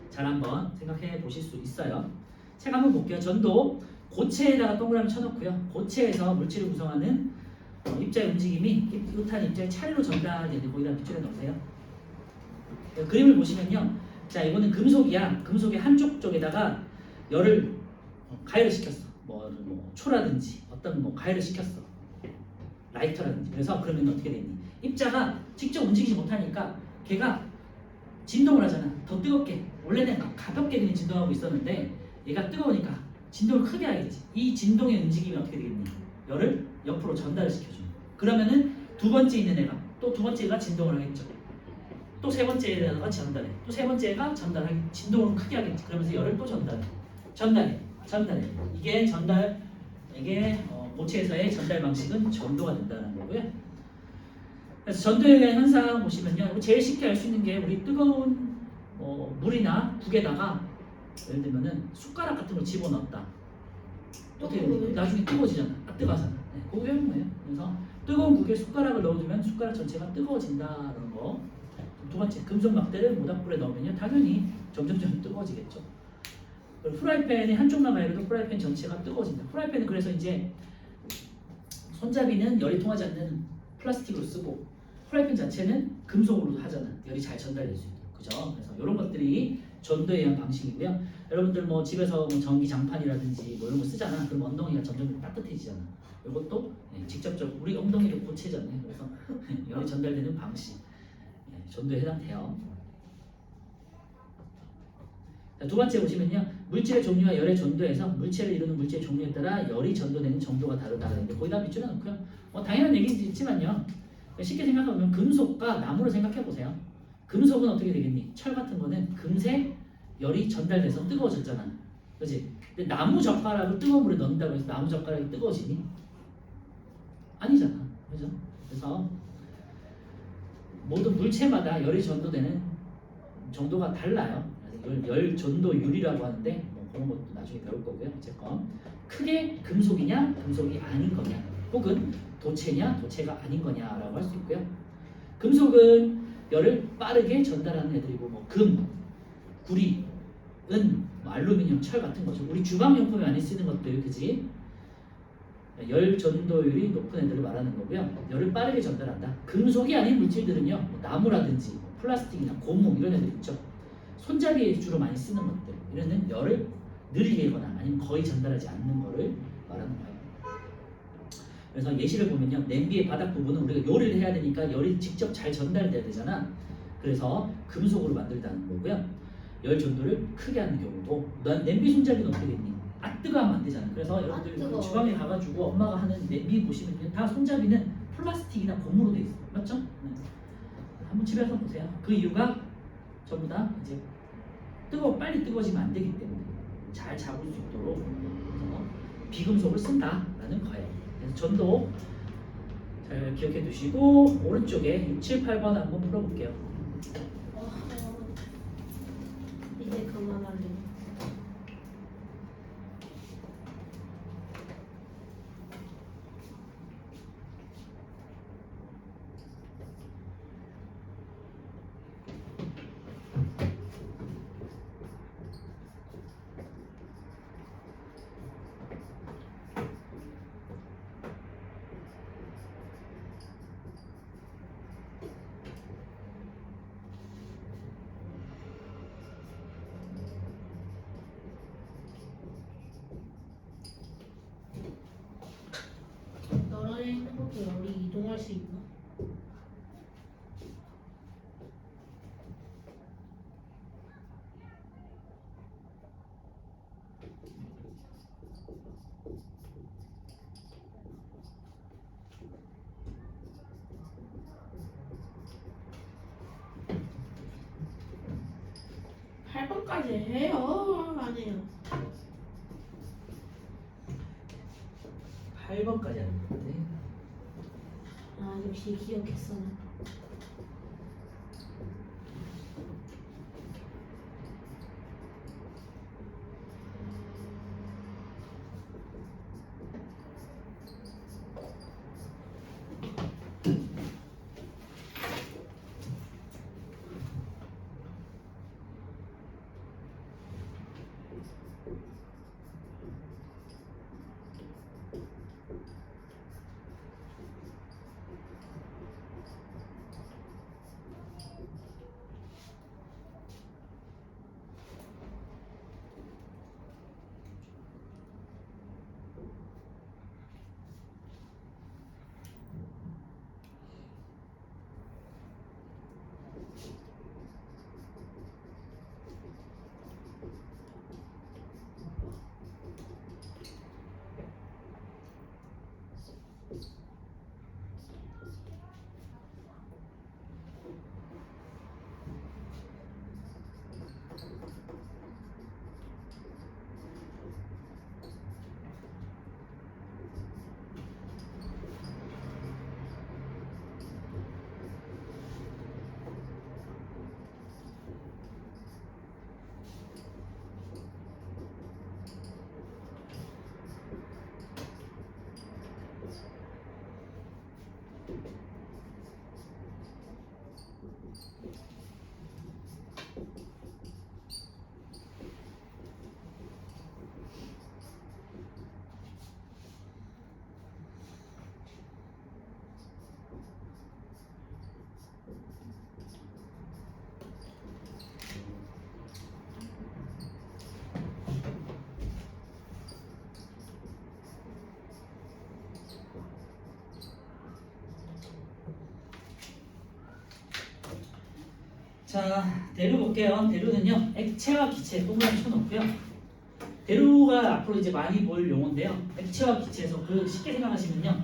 잘 한번 생각해 보실 수 있어요. 책 한번 볼게요. 전도 고체에다가 동그라미 쳐놓고요. 고체에서 물질을 구성하는 입자의 움직임이 이웃한 입자의 차례로 전달되는 거기다 밑줄에 넣으세요. 그림을 보시면요. 자 이거는 금속이야. 금속의 한쪽 쪽에다가 열을 가열을 시켰어. 뭐 초라든지 어떤 뭐 가열을 시켰어. 라이터라든지. 그래서 그러면 어떻게 되니? 입자가 직접 움직이지 못하니까 걔가 진동을 하잖아. 더 뜨겁게. 원래는 가볍게 그냥 진동하고 있었는데 얘가 뜨거우니까 진동을 크게 하겠지. 이 진동의 움직임이 어떻게 되겠니? 열을 옆으로 전달을 시켜줘. 그러면은 두 번째 있는 애가 또 두 번째가 진동을 하겠죠. 또 세 번째가 전달해. 또 세 번째가 전달하기 진동을 크게 하겠지. 그러면서 열을 또 전달해. 이게 모체에서의 전달 방식은 전도가 된다는 거고요. 그래서 전도에 대한 현상 보시면요, 제일 쉽게 알 수 있는 게 우리 뜨거운 물이나 국에다가 예를 들면은 숟가락 같은 걸 집어넣었다. 어떻게 되니? 나중에 뜨거워지잖아. 뜨거워서. 네, 그거 배우는 거예요. 그래서 뜨거운 국에 숟가락을 넣어두면 숟가락 전체가 뜨거워진다는 거. 두 번째, 금속 막대를 모닥불에 넣으면요, 당연히 점점 뜨거워지겠죠. 프라이팬이 한쪽만 가열해도 프라이팬 전체가 뜨거워진다. 프라이팬은 그래서 이제 손잡이는 열이 통하지 않는 플라스틱으로 쓰고 프라이팬 자체는 금속으로 하잖아. 열이 잘 전달될 수 있도록. 그죠? 그래서 이런 것들이 전도에 의한 방식이고요. 여러분들 뭐 집에서 뭐 전기 장판이라든지 뭐 이런 거 쓰잖아. 그럼 엉덩이가 점점 따뜻해지잖아. 이것도 직접적으로 우리 엉덩이도 고체잖아요. 그래서 열이 전달되는 방식. 전도에 해당돼요. 자, 두 번째 보시면요, 물질의 종류와 열의 전도에서 물체를 이루는 물질의 종류에 따라 열이 전도되는 정도가 다르다는 데 거기다 비추려 놓고요. 당연한 얘기지만요, 쉽게 생각하면 금속과 나무를 생각해 보세요. 금속은 어떻게 되겠니? 철 같은 거는 금세 열이 전달돼서 뜨거워졌잖아. 그렇지? 근데 나무 젓가락을 뜨거운 물에 넣는다고 해서 나무 젓가락이 뜨거워지니? 아니잖아. 그죠? 그래서 모든 물체마다 열이 전도되는 정도가 달라요. 열 전도율이라고 하는데 뭐 그런 것도 나중에 배울 거고요. 어쨌건 크게 금속이냐 금속이 아닌 거냐, 혹은 도체냐 도체가 아닌 거냐라고 할 수 있고요. 금속은 열을 빠르게 전달하는 애들이고 뭐 금, 구리, 은, 뭐 알루미늄, 철 같은 거죠. 우리 주방용품에 많이 쓰는 것들, 그지? 열 전도율이 높은 애들을 말하는 거고요. 열을 빠르게 전달한다. 금속이 아닌 물질들은요, 뭐 나무라든지 뭐 플라스틱이나 고무 이런 애들 있죠. 손잡이에 주로 많이 쓰는 것들, 이런 애는 열을 느리게거나 아니면 거의 전달하지 않는 거를 말하는 거예요. 그래서 예시를 보면요, 냄비의 바닥 부분은 우리가 요리를 해야 되니까 열이 직접 잘 전달돼야 되잖아. 그래서 금속으로 만들다는 거고요. 열 전도를 크게 하는 경우도, 난 냄비 손잡이는 어떻게 됐니? 뜨거우면 안 되잖아. 그래서 여러분들 주방에 가가지고 엄마가 하는 냄비 보시면 다 손잡이는 플라스틱이나 고무로 돼 있어요. 맞죠? 네. 한번 집에서 보세요. 그 이유가 전부 다 이제 빨리 뜨거워지면 안 되기 때문에 잘 잡을 수 있도록 비금속을 쓴다라는 거예요. 그래서 전도 잘 기억해 두시고, 오른쪽에 6, 7, 8번 한번 풀어볼게요. 이제 그만할래. 너랑 행복이 열이 이동할 수 있나? 할 것까지 해요. 안 해요. 8번까지 하는 건데, 아 역시 기억했어. 자, 대류 볼게요. 대류는요, 액체와 기체 동그라미 쳐놓고요. 대류가 앞으로 이제 많이 볼 용어인데요. 액체와 기체에서 그 쉽게 생각하시면요,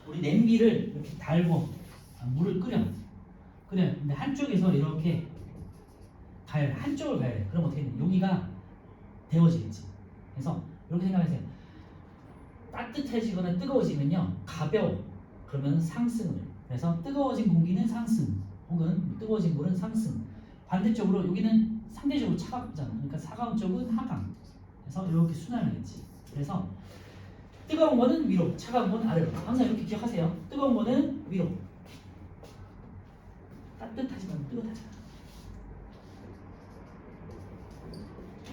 우리 냄비를 이렇게 달고 물을 끓여. 근데 한쪽에서 이렇게 가야 돼. 한쪽을 가야 돼. 그럼 어떻게 돼? 여기가 데워지겠지. 그래서 이렇게 생각하세요. 따뜻해지거나 뜨거워지면요, 가벼워. 그러면 상승을. 그래서 뜨거워진 공기는 상승, 혹은 뜨거워진 물은 상승. 반대쪽으로 여기는 상대적으로 차갑잖아. 그러니까 차가운 쪽은 하강. 그래서 이렇게 순환하겠지. 그래서 뜨거운 거는 위로, 차가운 건 아래로. 항상 이렇게 기억하세요. 뜨거운 거는 위로. 따뜻하지만 뜨겁잖아.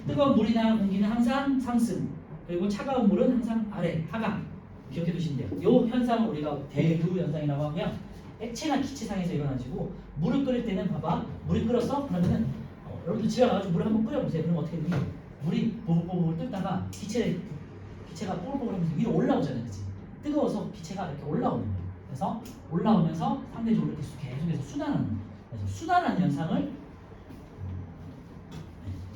뜨거운 물이나 공기는 항상 상승, 그리고 차가운 물은 항상 아래, 하강. 기억해 두시면 돼요. 이 현상을 우리가 대류 현상이라고 하면 액체나 기체상에서 일어나지고, 물을 끓일 때는 봐봐, 물이 끓었어? 그러면은 여러분들 집에 가가지고 물을 한번 끓여보세요. 그럼 어떻게 되니? 물이 보글보글 끓다가 기체가 뽀글뽀글하면서 위로 올라오잖아요, 그렇지? 뜨거워서 기체가 이렇게 올라오는 거예요. 그래서 올라오면서 상대적으로 이렇게 계속해서 순환하는 거예요. 그래서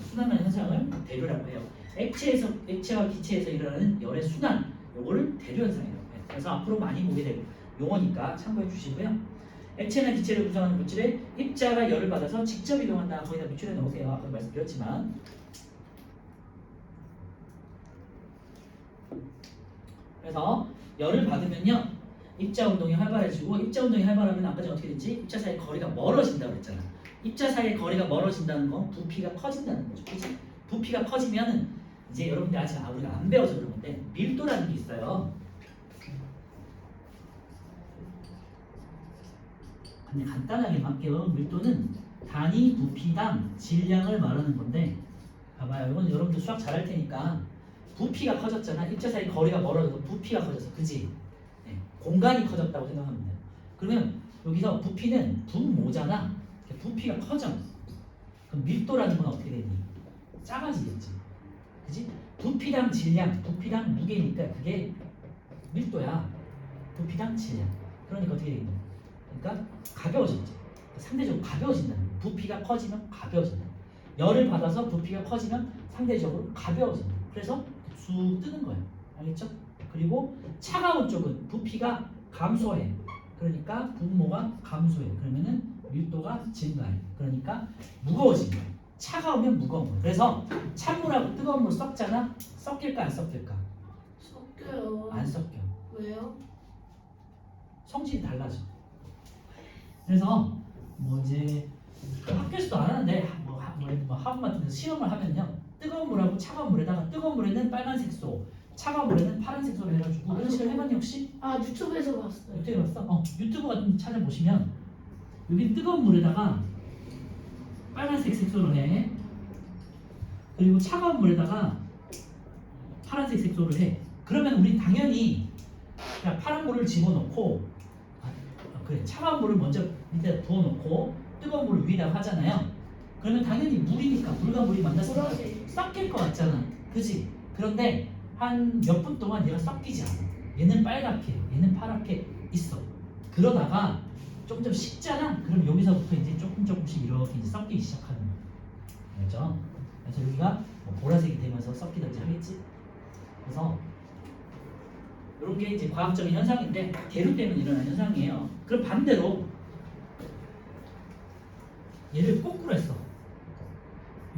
순환하는 현상을 대류라고 해요. 액체와 기체에서 일어나는 열의 순환, 요거를 대류 현상이라고 해요. 그래서 앞으로 많이 보게 될 용어니까 참고해 주시고요. 액체나 기체를 구성하는 물질에 입자가 열을 받아서 직접 이동한다. 거기다 밑줄에 넣으세요. 아까 말씀드렸지만. 그래서 열을 받으면요, 입자 운동이 활발해지고, 입자 운동이 활발하면 아까 전에 어떻게 됐지? 입자 사이 거리가 멀어진다고 했잖아. 입자 사이 거리가 멀어진다는 건 부피가 커진다는 거죠. 그치? 부피가 커지면 이제 여러분들 아직 우리가 안 배워서 그런 건데, 밀도라는 게 있어요. 근데 간단하게 말할게요. 밀도는 단위 부피당 질량을 말하는 건데, 봐봐요. 이건 여러분들 수학 잘할 테니까, 부피가 커졌잖아. 입자 사이 거리가 멀어져서 부피가 커졌어. 그지? 네. 공간이 커졌다고 생각하면 돼요. 그러면 여기서 부피는 분모잖아. 부피가 커져. 그럼 밀도라는 건 어떻게 되니? 작아지겠지. 그지? 부피당 질량, 부피당 무게니까 그게 밀도야. 부피당 질량. 그러니까 어떻게 되니? 그러니까 가벼워지지. 상대적으로 가벼워진다는 거야. 부피가 커지면 가벼워진다. 열을 받아서 부피가 커지면 상대적으로 가벼워진다. 그래서 쑥 뜨는 거예요. 알겠죠? 그리고 차가운 쪽은 부피가 감소해. 그러니까 분모가 감소해. 그러면은 밀도가 증가해. 그러니까 무거워진 거예요. 차가우면 무거운 거예요. 그래서 찬물하고 뜨거운 물 섞잖아. 섞일까 안 섞일까? 섞여요. 안 섞여. 왜요? 성질이 달라져. 그래서 뭐 이제 학교에서도 안 하는데 뭐 학원 같은 데서 시험을 하면요, 뜨거운 물하고 차가운 물에다가 뜨거운 물에는 빨간색 소, 차가운 물에는 파란색 소를 해가지고 이런 식으로 해봤니 혹시? 아, 유튜브에서 봤어요. 어떻게 봤어? 유튜브 같은 데 찾아보시면 여기 뜨거운 물에다가 빨간색 색소를 해. 그리고 차가운 물에다가 파란색 색소를 해. 그러면 우리 당연히 그냥 파란 물을 집어넣고, 그래, 차가운 물을 먼저 밑에 부어놓고 뜨거운 물을 위에다 하잖아요. 그러면 당연히 물이니까 물과 물이 만나서 보라색. 섞일 것 같잖아. 그지? 그런데 한 몇 분 동안 얘가 섞이지 않아. 얘는 빨갛게, 얘는 파랗게 있어. 그러다가 조금 식잖아. 그럼 여기서부터 이제 조금씩 이렇게 이제 섞이기 시작하는 거야. 알죠? 그래서 여기가 뭐 보라색이 되면서 섞이든지 하겠지. 그래서 이런 게 이제 과학적인 현상인데, 대류 때문에 일어나는 현상이에요. 그럼 반대로 얘를 거꾸로 했어.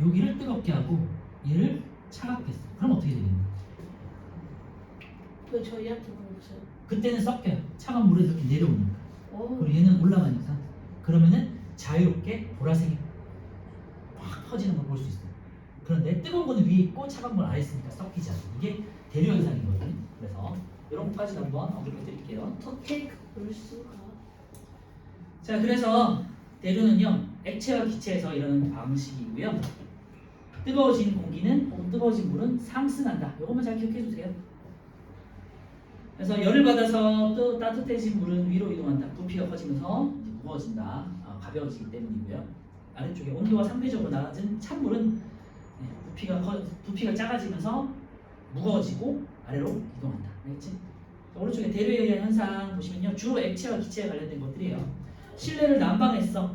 여기를 뜨겁게 하고 얘를 차갑게 했어. 그럼 어떻게 되겠니? 왜 저희한테 물어보세요? 그때는 섞여요. 차가운 물에 이렇게 내려오니까. 오. 그리고 얘는 올라가니까. 그러면은 자유롭게 보라색이 확 퍼지는 걸 볼 수 있어요. 그런데 뜨거운 거는 위에 있고 차가운 건 아래 있으니까 섞이지 않아요. 이게 대류 현상이거든요. 그래서 이런 것까지 한번 언급해 드릴게요. 어떻게 그럴 수가? 자, 그래서 대류는요, 액체와 기체에서 일어나는 방식이고요. 뜨거워진 공기는 혹은 뜨거워진 물은 상승한다. 이것만 잘 기억해 주세요. 그래서 열을 받아서 또 따뜻해진 물은 위로 이동한다. 부피가 커지면서 이제 무거워진다. 가벼워지기 때문이고요. 아래쪽에 온도가 상대적으로 낮은 찬물은 부피가 작아지면서 무거워지고 아래로 이동한다. 알겠지? 오른쪽에 대류에 의한 현상 보시면요, 주로 액체와 기체에 관련된 것들이에요. 실내를 난방했어.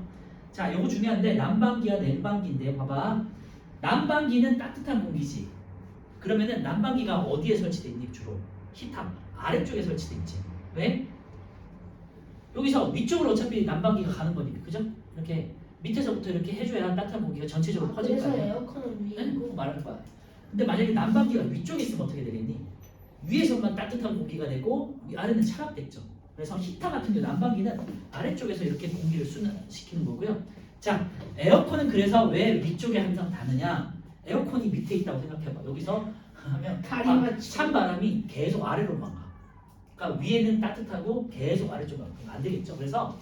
자, 요거 중요한데 난방기와 냉방기인데 봐봐. 난방기는 따뜻한 공기지. 그러면은 난방기가 어디에 설치돼 있니 주로? 히탑 아래쪽에 설치돼 있지. 왜? 여기서 위쪽으로 어차피 난방기가 가는 거니까, 그죠? 이렇게 밑에서부터 이렇게 해줘야 따뜻한 공기가 전체적으로 퍼질 그래서 거야. 에어컨은 위에 네? 있고. 그거 말하는 거야. 근데 만약에 난방기가 위쪽에 있으면 어떻게 되겠니? 위에서만 따뜻한 공기가 되고 아래는 차갑겠죠. 그래서 히터 같은 경우 난방기는 아래쪽에서 이렇게 공기를 순환시키는 거고요. 자, 에어컨은 그래서 왜 위쪽에 항상 닿느냐? 에어컨이 밑에 있다고 생각해봐. 여기서 하면 다리 맞추고. 찬 바람이 계속 아래로만 가. 그러니까 위에는 따뜻하고 계속 아래쪽으로 가면 안 되겠죠. 그래서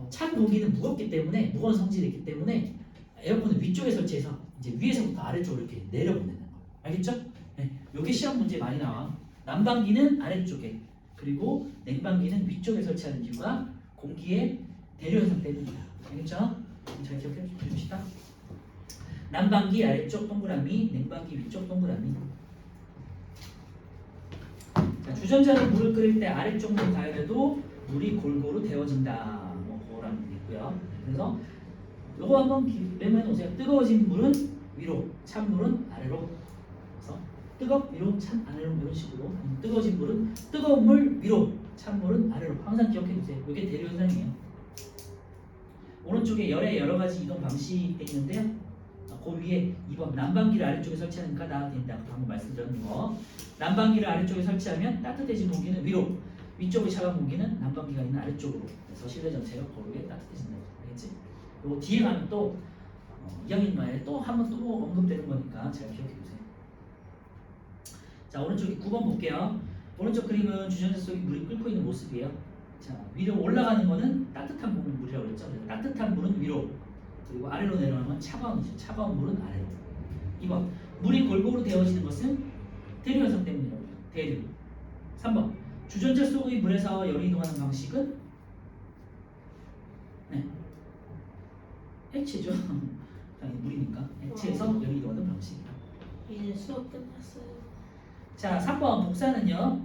찬 공기는 무겁기 때문에 무거운 성질이 있기 때문에 에어컨은 위쪽에 설치해서 이제 위에서부터 아래쪽으로 이렇게 내려보내는 거예요. 알겠죠? 네, 요게 시험 문제 많이 나와. 난방기는 아래쪽에 그리고 냉방기는 위쪽에 설치하는 이유가 공기의 대류 현상 때문이다. 알겠죠? 잘 기억해 줍시다. 난방기 아래쪽 동그라미, 냉방기 위쪽 동그라미. 자, 주전자로 물을 끓일 때 아래쪽으로 가열해도 물이 골고루 데워진다. 뭐 그거라는 게 있고요. 그래서 요거 한번 메모해 놓으세요. 뜨거워진 물은 위로, 찬 물은 아래로. 그래서 위로, 찬 아래로 이런 식으로. 뜨거워진 물은 뜨거운 물 위로, 찬 물은 아래로. 항상 기억해 두세요. 이게 대류 현상이에요. 오른쪽에 열의 여러 가지 이동 방식이 있는데요. 그 위에 2번 난방기를 아래쪽에 설치하니까 나아진다. 방금 말씀드렸는 거. 난방기를 아래쪽에 설치하면 따뜻해진 공기는 위로, 위쪽의 차가운 공기는 난방기가 있는 아래쪽으로. 그래서 실내 전체가 고르게 따뜻해진다고. 알겠지? 그리고 뒤에 가면 또 2학년 말에 또 한 번 또 언급되는 거니까 잘 기억해 두세요. 자, 오른쪽에 9번 볼게요. 오른쪽 그림은 주전자 속에 물이 끓고 있는 모습이에요. 자, 위로 올라가는 거는 따뜻한 물이라고 그랬죠. 그래서 따뜻한 물은 위로, 그리고 아래로 내려가는 건 차가운 물이죠. 차가운 물은 아래로. 2번 물이 골고루 데워지는 것은 대류 현상 때문이라고 해요. 대류. 3번 주전자 속의 물에서 열이 이동하는 방식은 네. 액체죠. 당연히 물이니까 액체에서 열이 이동하는 방식이다. 이제 수업 끝났어요. 자, 3번 복사는요.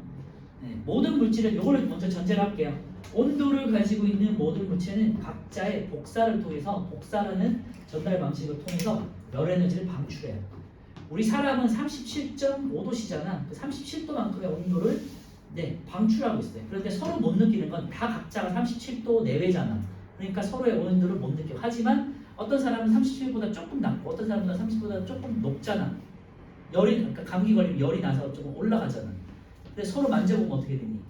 네, 모든 물질은 요거를 먼저 전제를 할게요. 온도를 가지고 있는 모든 물체는 각자의 복사를 통해서 복사라는 전달 방식을 통해서 열 에너지를 방출해요. 우리 사람은 37.5도씨잖아. 그 37도만큼의 온도를 방출하고 있어요. 그런데 서로 못 느끼는 건 다 각자가 37도 내외잖아. 그러니까 서로의 온도를 못 느껴. 하지만 어떤 사람은 37보다 조금 낮고 어떤 사람은 30보다 조금 높잖아. 그러니까 감기 걸리면 열이 나서 조금 올라가잖아. 근데 서로 만져보면 어떻게 되니?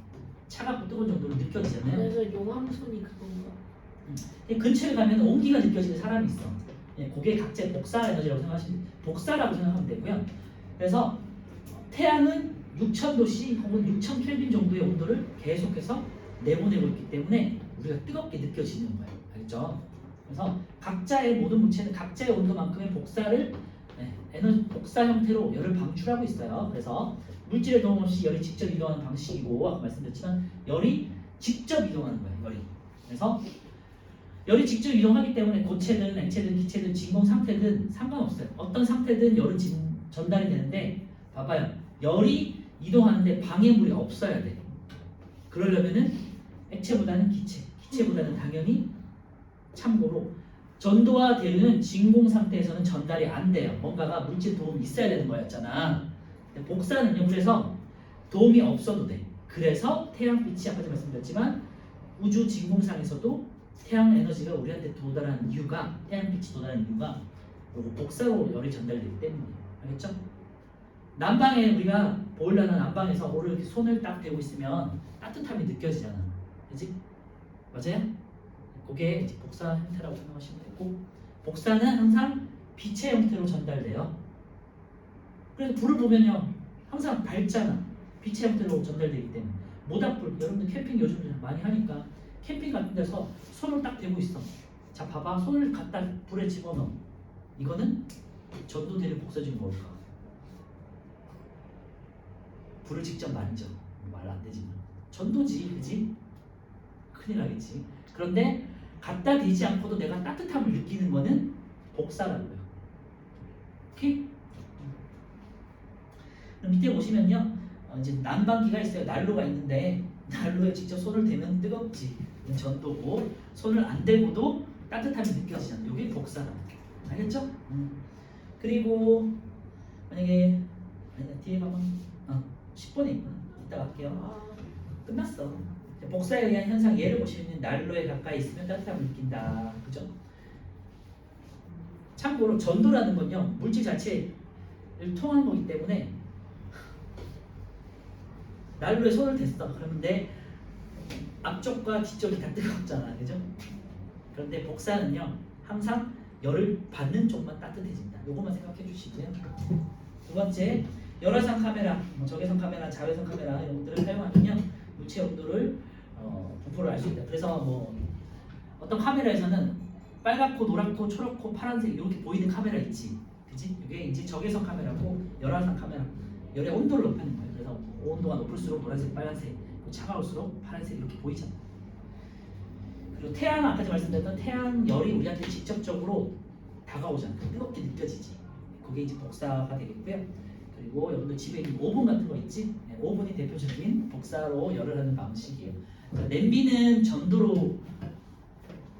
차갑고 뜨거운 정도로 느껴지잖아요. 그래서 용암손이 그건가? 근처에 가면 온기가 느껴지는 사람이 있어. 그게 각자의 복사 에너지라고 생각하시면 복사라고 생각하면 되고요. 그래서 태양은 6000도씨 혹은 6000켈빈 정도의 온도를 계속해서 내보내고 있기 때문에 우리가 뜨겁게 느껴지는 거예요. 알겠죠? 그래서 각자의 모든 물체는 각자의 온도만큼의 복사를 복사 형태로 열을 방출하고 있어요. 그래서 물질의 도움 없이 열이 직접 이동하는 방식이고 아까 말씀드렸지만 열이 직접 이동하는 거예요. 열이. 그래서 열이 직접 이동하기 때문에 고체든 액체든 기체든 진공 상태든 상관없어요. 어떤 상태든 열은 전달이 되는데 봐봐요. 열이 이동하는데 방해물이 없어야 돼. 그러려면은 액체보다는 기체보다는 당연히 참고로 전도와 대류는 진공 상태에서는 전달이 안 돼요. 뭔가가 물질 도움이 있어야 되는 거였잖아. 복사는요. 그래서 도움이 없어도 돼. 그래서 태양빛이 아까 말씀드렸지만 우주 진공상에서도 태양 에너지가 우리한테 도달하는 이유가 태양빛이 도달하는 이유가 요거 복사로 열이 전달되기 때문이에요. 알겠죠? 난방에 우리가 보일러나 난방에서 오늘 이렇게 손을 딱 대고 있으면 따뜻함이 느껴지잖아. 그렇지? 맞아요? 그게 이제 복사 형태라고 생각하시면 되고 복사는 항상 빛의 형태로 전달돼요. 그래서 불을 보면요 항상 밝잖아. 빛의 형태로 전달되기 때문에 모닥불 여러분들 캠핑 요즘 많이 하니까 캠핑 같은 데서 손을 딱 대고 있어. 자 봐봐 손을 갖다 불에 집어넣어. 이거는 전도대를 복사준 뭘까? 불을 직접 만져. 말 안 되지만 전도지, 그지? 큰일 나겠지. 그런데 갖다 대지 않고도 내가 따뜻함을 느끼는 거는 복사라고요. 오케이? 그럼 밑에 보시면요, 이제 난방기가 있어요. 난로가 있는데 난로에 직접 손을 대면 뜨겁지. 이건 전도고 손을 안 대고도 따뜻함이 느껴지잖아. 이게 복사라는 게. 알겠죠? 그리고 만약에 뒤에 봐봐. 10번에 있구나. 이따 갈게요. 아, 끝났어. 복사에 의한 현상 예를 보시면 난로에 가까이 있으면 따뜻함을 느낀다. 그죠? 참고로 전도라는 건요 물질 자체를 통한 거기 때문에 난로에 손을 댔어. 그러면 내 앞쪽과 뒤쪽이 다 뜨겁잖아. 그죠? 그런데 복사는요 항상 열을 받는 쪽만 따뜻해진다. 요것만 생각해 주시고요. 두 번째, 열화상 카메라, 적외선 카메라, 자외선 카메라 이런 것들을 사용하면요 물체 온도를 분포를 알 수 있다. 그래서 뭐 어떤 카메라에서는 빨갛고 노랗고 초록고 파란색 이렇게 보이는 카메라 있지, 그지? 이게 이제 적외선 카메라고 열화상 카메라, 열의 온도를 높이는 거예요. 그래서 온도가 높을수록 노란색, 빨간색, 차가울수록 파란색 이렇게 보이잖아. 그리고 태양, 아까 전에 말씀드렸던 태양 열이 우리한테 직접적으로 다가오잖아. 뜨겁게 느껴지지. 그게 이제 복사가 되겠고요. 그리고 여러분들 집에 있는 오븐 같은 거 있지? 네, 오븐이 대표적인 복사로 열을 하는 방식이에요. 자, 냄비는 전도로,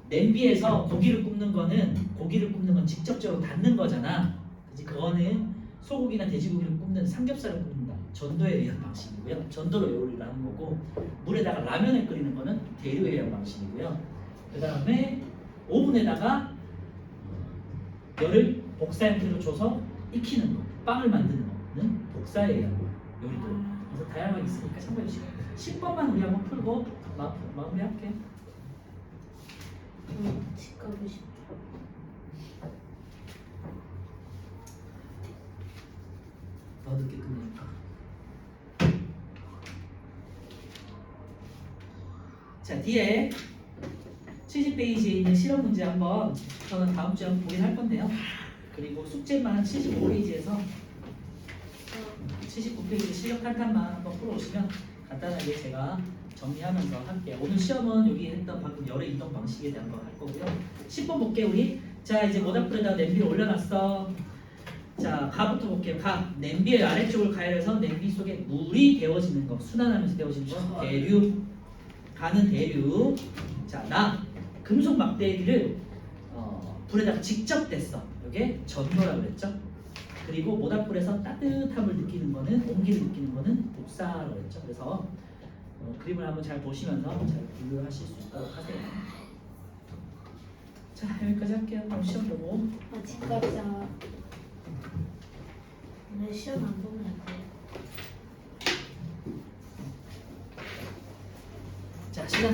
냄비에서 고기를 굽는 건 직접적으로 닿는 거잖아. 그지? 그거는 소고기나 돼지고기를 굽는 삼겹살을 굽는다. 전도에 의한 방식이고요. 전도로 요리를 하는 거고, 물에다가 라면을 끓이는 거는 대류에 의한 방식이고요. 그 다음에 오븐에다가 열을 복사 형태로 줘서 익히는 거, 빵을 만드는 거는 복사에 의한 요리도. 그래서 다양하게 있으니까 참고해 주시고 10번만 우리 한번 풀고 마무리할게요. 집 가고 싶다. 더 늦게 끝내니까. 자, 뒤에 70페이지에 있는 실험 문제 한번 저는 다음 주에 한번 보긴 할 건데요. 그리고 숙제만 75페이지에서 79페이지 실력 탄탄만 한번 풀어오시면 간단하게 제가 정리하면서 할게요. 오늘 시험은 여기 했던 방금 열의 이동 방식에 대한 거 할 거고요. 10번 볼게요 우리. 자, 이제 모닥불에다 냄비를 올려놨어. 자, 가부터 볼게요. 가. 냄비의 아래쪽을 가열해서 냄비 속에 물이 데워지는 거, 순환하면서 데워지는 거 대류. 가는 대류. 자, 나 금속 막대기를 불에다가 직접 댔어. 이게 전도라고 그랬죠. 그리고 모닥불에서 따뜻함을 느끼는 거는, 온기를 느끼는 거는 복사라고 그랬죠. 그래서 그림을 한번 잘 보시면서 잘 분류하실 수 있도록 하세요. 자, 여기까지 할게요. 그럼 시험 보고. 집 가자. 오늘 시험 안 보면 안 돼. 자, 시작.